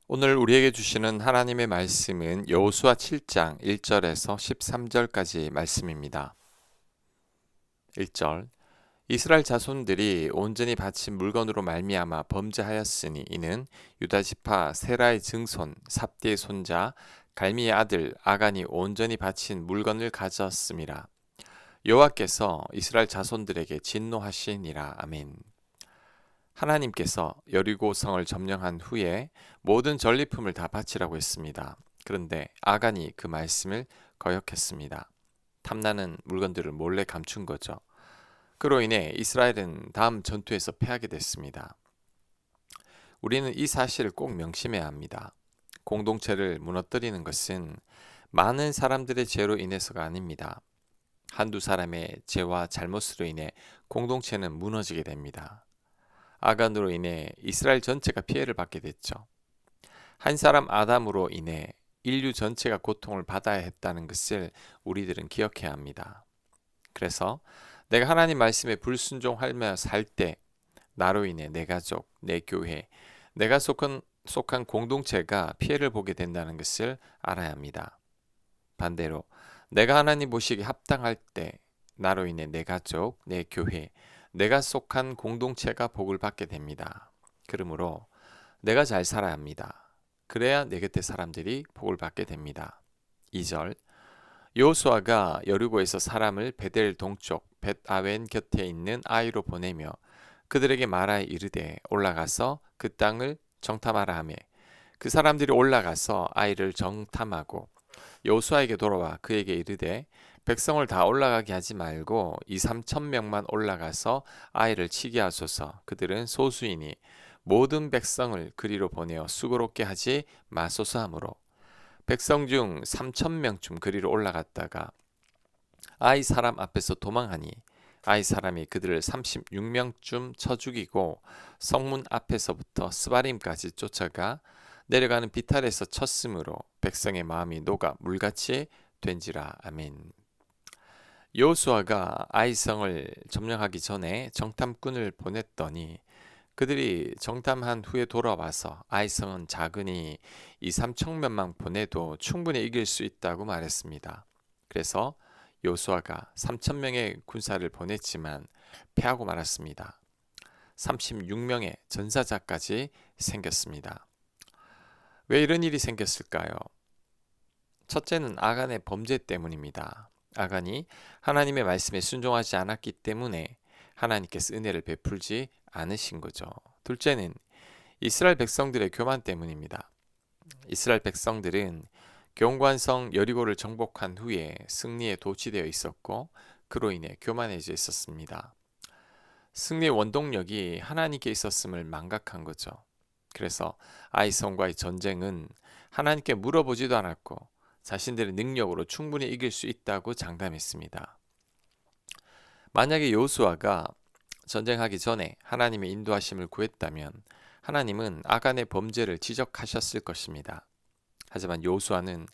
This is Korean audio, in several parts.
오늘 우리에게 주시는 하나님의 말씀은 여호수아 7장 1절에서 13절까지 말씀입니다. 1절 이스라엘 자손들이 온전히 바친 물건으로 말미암아 범죄하였으니 이는 유다 지파 세라의 증손 삽디의 손자 갈미의 아들 아간이 온전히 바친 물건을 가졌음이라. 여호와께서 이스라엘 자손들에게 진노하시니라. 아멘. 하나님께서 여리고 성을 점령한 후에 모든 전리품을 다 바치라고 했습니다. 그런데 아간이 그 말씀을 거역했습니다. 탐나는 물건들을 몰래 감춘 거죠. 그로 인해 이스라엘은 다음 전투에서 패하게 됐습니다. 우리는 이 사실을 꼭 명심해야 합니다. 공동체를 무너뜨리는 것은 많은 사람들의 죄로 인해서가 아닙니다. 한두 사람의 죄와 잘못으로 인해 공동체는 무너지게 됩니다. 아간으로 인해 이스라엘 전체가 피해를 받게 됐죠. 한 사람 아담으로 인해 인류 전체가 고통을 받아야 했다는 것을 우리들은 기억해야 합니다. 그래서 내가 하나님 말씀에 불순종하며 살 때 나로 인해 내 가족, 내 교회, 내가 속한 공동체가 피해를 보게 된다는 것을 알아야 합니다. 반대로 내가 하나님 보시기에 합당할 때 나로 인해 내 가족, 내 교회, 내가 속한 공동체가 복을 받게 됩니다. 그러므로 내가 잘 살아야 합니다. 그래야 내 곁에 사람들이 복을 받게 됩니다. 2절 여호수아가 여리고에서 사람을 베델 동쪽 벳아웬 곁에 있는 아이로 보내며 그들에게 말하여 이르되 올라가서 그 땅을 정탐하라 하며 그 사람들이 올라가서 아이를 정탐하고 여호수아에게 돌아와 그에게 이르되 백성을 다 올라가게 하지 말고 2-3천 명만 올라가서 아이를 치게 하소서. 그들은 소수이니 모든 백성을 그리로 보내어 수고롭게 하지 마소서 하므로 백성 중 3천 명쯤 그리로 올라갔다가 아이 사람 앞에서 도망하니 아이 사람이 그들을 36명쯤 쳐 죽이고 성문 앞에서부터 스바림까지 쫓아가 내려가는 비탈에서 쳤으므로 백성의 마음이 녹아 물같이 된지라. 아멘. 여호수아가 아이성을 점령하기 전에 정탐꾼을 보냈더니 그들이 정탐한 후에 돌아와서 아이성은 작으니 2-3천 명만 보내도 충분히 이길 수 있다고 말했습니다. 그래서 여호수아가 3천 명의 군사를 보냈지만 패하고 말았습니다. 36명의 전사자까지 생겼습니다. 왜 이런 일이 생겼을까요? 첫째는 아간의 범죄 때문입니다. 아간이 하나님의 말씀에 순종하지 않았기 때문에 하나님께서 은혜를 베풀지 않으신 거죠. 둘째는 이스라엘 백성들의 교만 때문입니다. 이스라엘 백성들은 경관성 여리고를 정복한 후에 승리에 도취되어 있었고 그로 인해 교만해져 있었습니다. 승리의 원동력이 하나님께 있었음을 망각한 거죠. 그래서 아이성과의 전쟁은 하나님께 물어보지도 않았고 자신들의 능력으로 충분히 이길 수 있다고 장담했습니다. 만약에 여호수아가 전쟁하기 전에 하나님의 인도하심을 구했다면 하나님은 아간의 범죄를 지적하셨을 것입니다. 하지만 여호수아는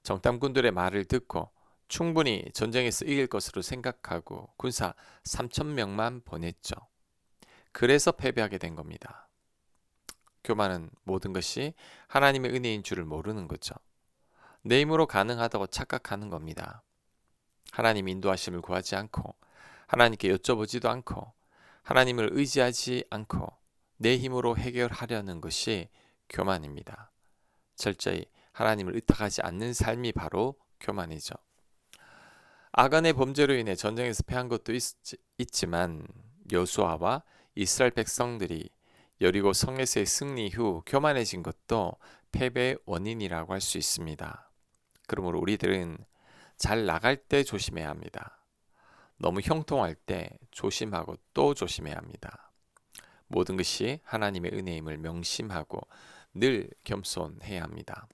정탐꾼들의 말을 듣고 충분히 전쟁에서 이길 것으로 생각하고 군사 3천 명만 보냈죠. 그래서 패배하게 된 겁니다. 교만은 모든 것이 하나님의 은혜인 줄을 모르는 거죠. 내 힘으로 가능하다고 착각하는 겁니다. 하나님 인도하심을 구하지 않고 하나님께 여쭤보지도 않고 하나님을 의지하지 않고 내 힘으로 해결하려는 것이 교만입니다. 철저히 하나님을 의탁하지 않는 삶이 바로 교만이죠. 아간의 범죄로 인해 전쟁에서 패한 것도 있지만 여호수아와 이스라엘 백성들이 여리고 성에서의 승리 후 교만해진 것도 패배의 원인이라고 할 수 있습니다. 그러므로 우리들은 잘 나갈 때 조심해야 합니다. 너무 형통할 때 조심하고 또 조심해야 합니다. 모든 것이 하나님의 은혜임을 명심하고 늘 겸손해야 합니다.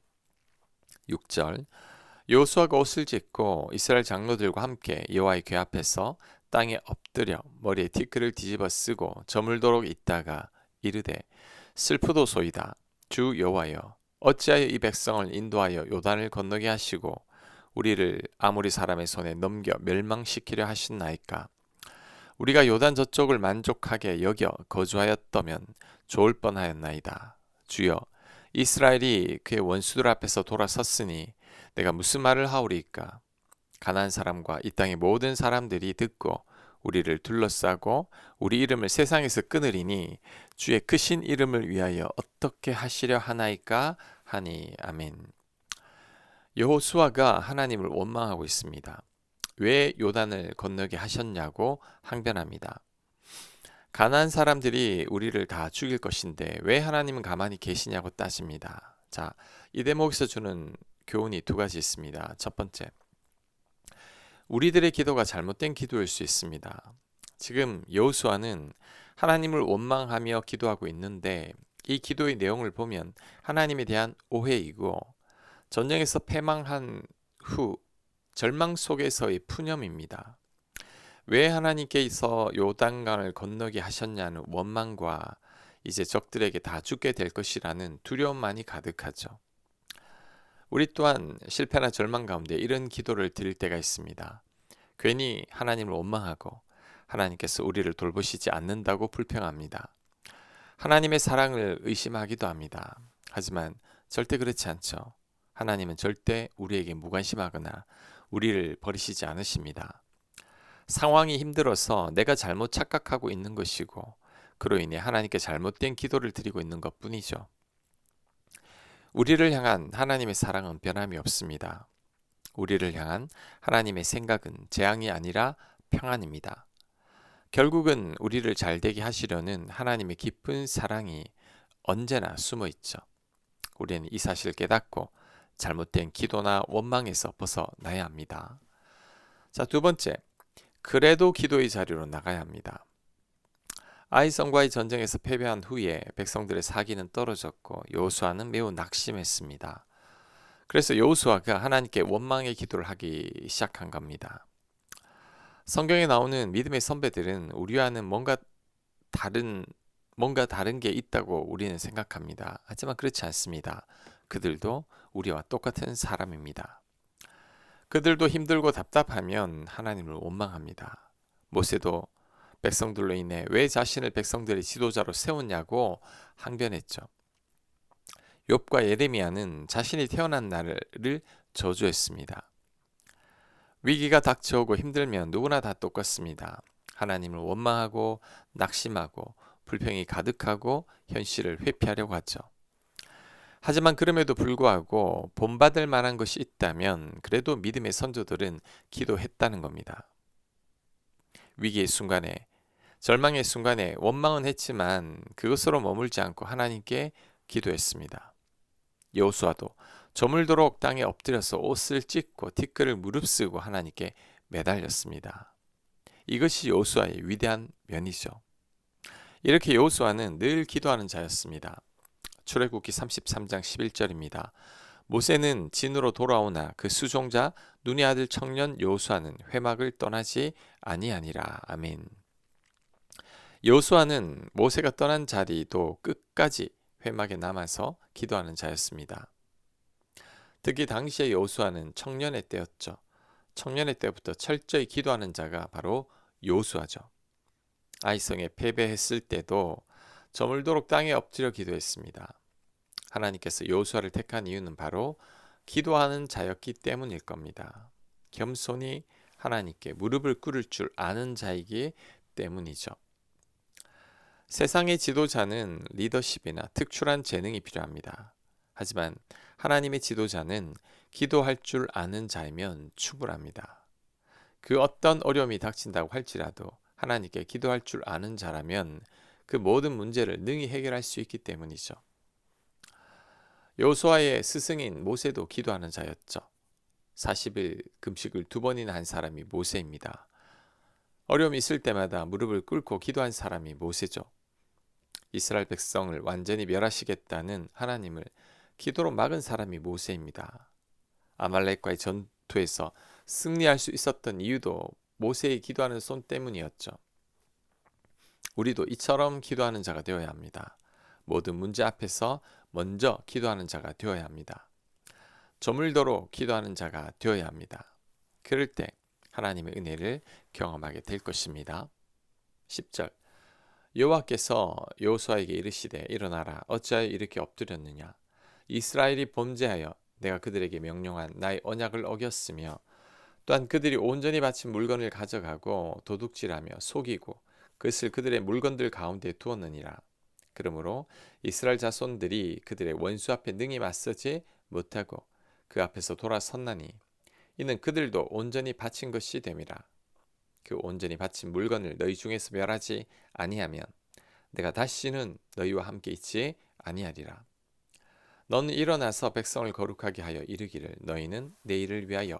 6절 여호수아가 옷을 찢고 이스라엘 장로들과 함께 여호와의 궤 앞에서 땅에 엎드려 머리에 티끌을 뒤집어 쓰고 저물도록 있다가 이르되 슬프도소이다. 주 여호와여 어찌하여 이 백성을 인도하여 요단을 건너게 하시고 우리를 아모리 사람의 손에 넘겨 멸망시키려 하셨나이까. 우리가 요단 저쪽을 만족하게 여겨 거주하였다면 좋을 뻔하였나이다. 주여 이스라엘이 그의 원수들 앞에서 돌아섰으니 내가 무슨 말을 하오리이까? 가나안 사람과 이 땅의 모든 사람들이 듣고 우리를 둘러싸고 우리 이름을 세상에서 끊으리니 주의 크신 이름을 위하여 어떻게 하시려 하나이까 하니. 아멘. 여호수아가 하나님을 원망하고 있습니다. 왜 요단을 건너게 하셨냐고 항변합니다. 가나안 사람들이 우리를 다 죽일 것인데 왜 하나님은 가만히 계시냐고 따집니다. 자, 이 대목에서 주는 교훈이 두 가지 있습니다. 첫 번째, 우리들의 기도가 잘못된 기도일 수 있습니다. 지금 여호수아는 하나님을 원망하며 기도하고 있는데 이 기도의 내용을 보면 하나님에 대한 오해이고 전쟁에서 패망한 후 절망 속에서의 푸념입니다. 왜 하나님께서 요단강을 건너게 하셨냐는 원망과 이제 적들에게 다 죽게 될 것이라는 두려움만이 가득하죠. 우리 또한 실패나 절망 가운데 이런 기도를 드릴 때가 있습니다. 괜히 하나님을 원망하고 하나님께서 우리를 돌보시지 않는다고 불평합니다. 하나님의 사랑을 의심하기도 합니다. 하지만 절대 그렇지 않죠. 하나님은 절대 우리에게 무관심하거나 우리를 버리시지 않으십니다. 상황이 힘들어서 내가 잘못 착각하고 있는 것이고 그로 인해 하나님께 잘못된 기도를 드리고 있는 것뿐이죠. 우리를 향한 하나님의 사랑은 변함이 없습니다. 우리를 향한 하나님의 생각은 재앙이 아니라 평안입니다. 결국은 우리를 잘되게 하시려는 하나님의 깊은 사랑이 언제나 숨어 있죠. 우리는 이 사실을 깨닫고 잘못된 기도나 원망에서 벗어나야 합니다. 자, 두 번째, 그래도 기도의 자리로 나가야 합니다. 아이성과의 전쟁에서 패배한 후에 백성들의 사기는 떨어졌고 여호수아는 매우 낙심했습니다. 그래서 여호수아가 하나님께 원망의 기도를 하기 시작한 겁니다. 성경에 나오는 믿음의 선배들은 우리와는 뭔가 다른 게 있다고 우리는 생각합니다. 하지만 그렇지 않습니다. 그들도 우리와 똑같은 사람입니다. 그들도 힘들고 답답하면 하나님을 원망합니다. 모세도 백성들로 인해 왜 자신을 백성들의 지도자로 세웠냐고 항변했죠. 욥과 예레미야는 자신이 태어난 날을 저주했습니다. 위기가 닥쳐오고 힘들면 누구나 다 똑같습니다. 하나님을 원망하고 낙심하고 불평이 가득하고 현실을 회피하려고 하죠. 하지만 그럼에도 불구하고 본받을 만한 것이 있다면 그래도 믿음의 선조들은 기도했다는 겁니다. 위기의 순간에, 절망의 순간에 원망은 했지만 그것으로 머물지 않고 하나님께 기도했습니다. 여호수아도 저물도록 땅에 엎드려서 옷을 찢고 티끌을 무릅쓰고 하나님께 매달렸습니다. 이것이 여호수아의 위대한 면이죠. 이렇게 여호수아는 늘 기도하는 자였습니다. 출애굽기 33장 11절입니다. 모세는 진으로 돌아오나 그 수종자 눈의 아들 청년 여호수아는 회막을 떠나지 아니하니라. 아멘. 여호수아는 모세가 떠난 자리도 끝까지 회막에 남아서 기도하는 자였습니다. 특히 당시의 여호수아는 청년의 때였죠. 청년의 때부터 철저히 기도하는 자가 바로 여호수아죠. 아이성에 패배했을 때도 저물도록 땅에 엎드려 기도했습니다. 하나님께서 여호수아를 택한 이유는 바로 기도하는 자였기 때문일 겁니다. 겸손히 하나님께 무릎을 꿇을 줄 아는 자이기 때문이죠. 세상의 지도자는 리더십이나 특출한 재능이 필요합니다. 하지만 하나님의 지도자는 기도할 줄 아는 자이면 충분합니다. 그 어떤 어려움이 닥친다고 할지라도 하나님께 기도할 줄 아는 자라면 그 모든 문제를 능히 해결할 수 있기 때문이죠. 여호수아의 스승인 모세도 기도하는 자였죠. 40일 금식을 2번이나 한 사람이 모세입니다. 어려움이 있을 때마다 무릎을 꿇고 기도한 사람이 모세죠. 이스라엘 백성을 완전히 멸하시겠다는 하나님을 기도로 막은 사람이 모세입니다. 아말렉과의 전투에서 승리할 수 있었던 이유도 모세의 기도하는 손 때문이었죠. 우리도 이처럼 기도하는 자가 되어야 합니다. 모든 문제 앞에서 먼저 기도하는 자가 되어야 합니다. 저물도록 기도하는 자가 되어야 합니다. 그럴 때 하나님의 은혜를 경험하게 될 것입니다. 10절 여호와께서 여호수아에게 이르시되 일어나라 어찌하여 이렇게 엎드렸느냐 이스라엘이 범죄하여 내가 그들에게 명령한 나의 언약을 어겼으며 또한 그들이 온전히 바친 물건을 가져가고 도둑질하며 속이고 그것을 그들의 물건들 가운데 두었느니라. 그러므로 이스라엘 자손들이 그들의 원수 앞에 능히 맞서지 못하고 그 앞에서 돌아섰나니 이는 그들도 온전히 바친 것이 됨이라. 그 온전히 바친 물건을 너희 중에서 멸하지 아니하면 내가 다시는 너희와 함께 있지 아니하리라. 너는 일어나서 백성을 거룩하게 하여 이르기를 너희는 내일을 위하여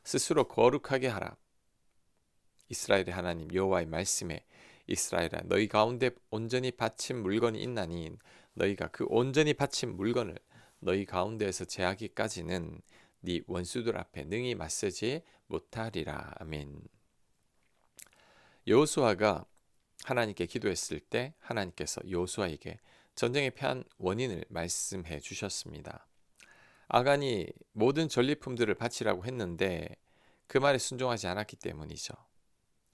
스스로 거룩하게 하라. 이스라엘의 하나님 여호와의 말씀에 이스라엘아 너희 가운데 온전히 바친 물건이 있나니 너희가 그 온전히 바친 물건을 너희 가운데에서 제하기까지는 네 원수들 앞에 능히 맞서지 못하리라. 아멘. 여호수아가 하나님께 기도했을 때 하나님께서 여호수아에게 전쟁에 패한 원인을 말씀해 주셨습니다. 아간이 모든 전리품들을 바치라고 했는데 그 말에 순종하지 않았기 때문이죠.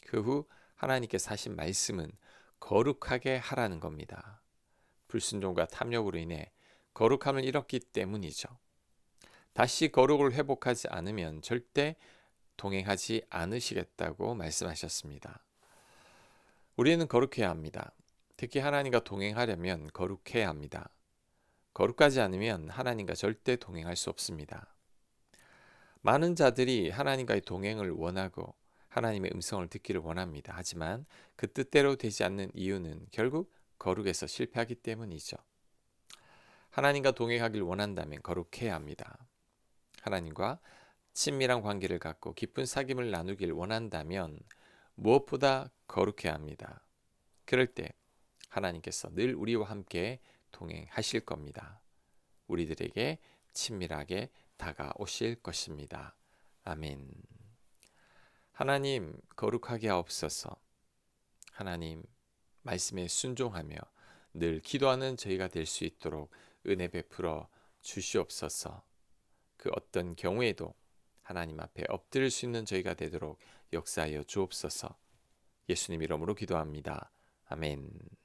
그 후 하나님께서 하신 말씀은 거룩하게 하라는 겁니다. 불순종과 탐욕으로 인해 거룩함을 잃었기 때문이죠. 다시 거룩을 회복하지 않으면 절대 동행하지 않으시겠다고 말씀하셨습니다. 우리는 거룩해야 합니다. 특히 하나님과 동행하려면 거룩해야 합니다. 거룩하지 않으면 하나님과 절대 동행할 수 없습니다. 많은 자들이 하나님과의 동행을 원하고 하나님의 음성을 듣기를 원합니다. 하지만 그 뜻대로 되지 않는 이유는 결국 거룩에서 실패하기 때문이죠. 하나님과 동행하길 원한다면 거룩해야 합니다. 하나님과 친밀한 관계를 갖고 깊은 사귐을 나누길 원한다면 무엇보다 거룩해야 합니다. 그럴 때 하나님께서 늘 우리와 함께 동행하실 겁니다. 우리들에게 친밀하게 다가오실 것입니다. 아멘. 하나님 거룩하게 하옵소서. 하나님 말씀에 순종하며 늘 기도하는 저희가 될 수 있도록 은혜 베풀어 주시옵소서. 그 어떤 경우에도 하나님 앞에 엎드릴 수 있는 저희가 되도록 역사하여 주옵소서. 예수님 이름으로 기도합니다. 아멘.